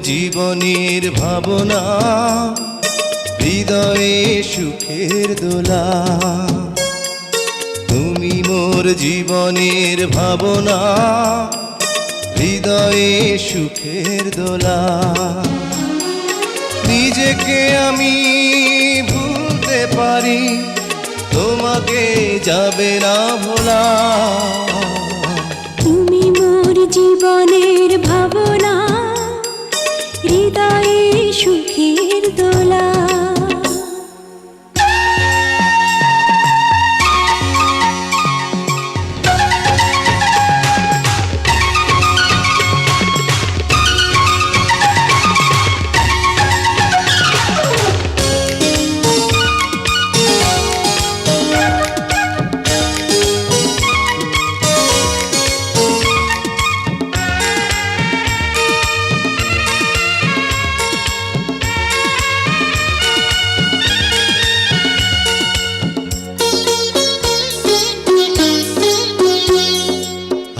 জীবনের ভাবনা, হৃদয়ে সুখের দোলা। তুমি মোর জীবনের ভাবনা, হৃদয়ে সুখের দোলা। নিজেকে আমি ভুলতে পারি, তোমাকে যাবে না ভোলা। তুমি মোর জীবনের ভাবনা, হৃদয়ে সুখের দোলা।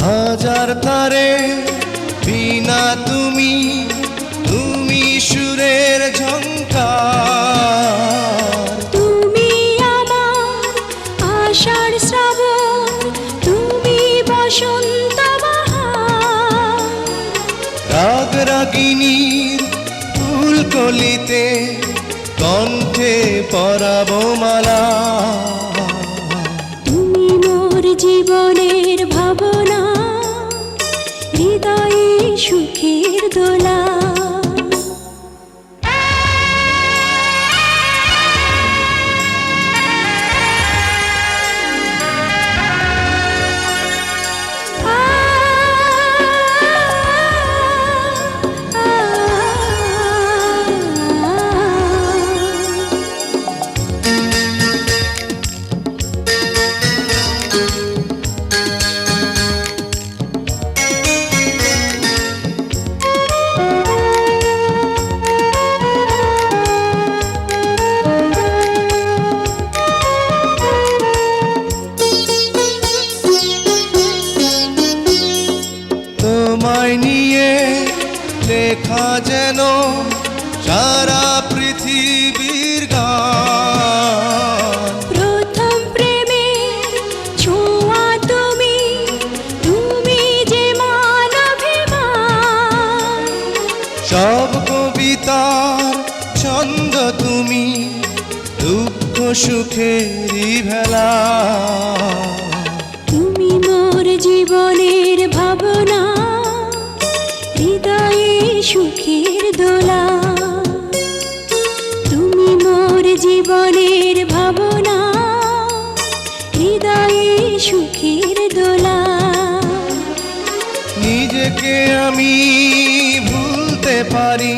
হাজার তারে বিনা তুমি, তুমি সুরের ঝংকার। তুমি আমার আষাঢ় শ্রাবণ, তুমি বসন্ত বাহার। রাগ রাগিনীর ফুলকলিতে কণ্ঠে পরাবো মালা। তুমি মোর জীবনের ভাবনা, হৃদয়ে সুখের দোলা। তোমায় নিয়ে লেখা যেন সারা পৃথিবীর গান। প্রথম প্রেমের ছোঁয়া তুমি, তুমি যে মানবিমান। সব কবিতার ছন্দ তুমি, দুঃখ সুখেরই ভেলা। তুমি মোর জীবনের ভাবনা, হৃদয়ে সুখের দোলা। তুমি মোর জীবনের ভাবনা, হৃদয়ে সুখের দোলা। নিজেকে আমি ভুলতে পারি,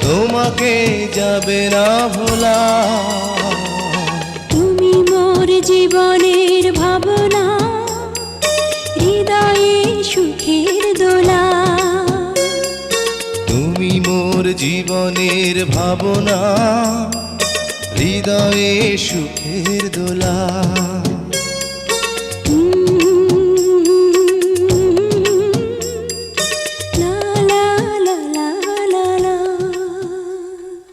তোমাকে যাবে না ভোলা। তুমি মোর জীবনের ভাবনা, হৃদয়ে সুখের দোলা। তুমি মোর জীবনের ভাবনা, হৃদয়ে সুখের দোলা।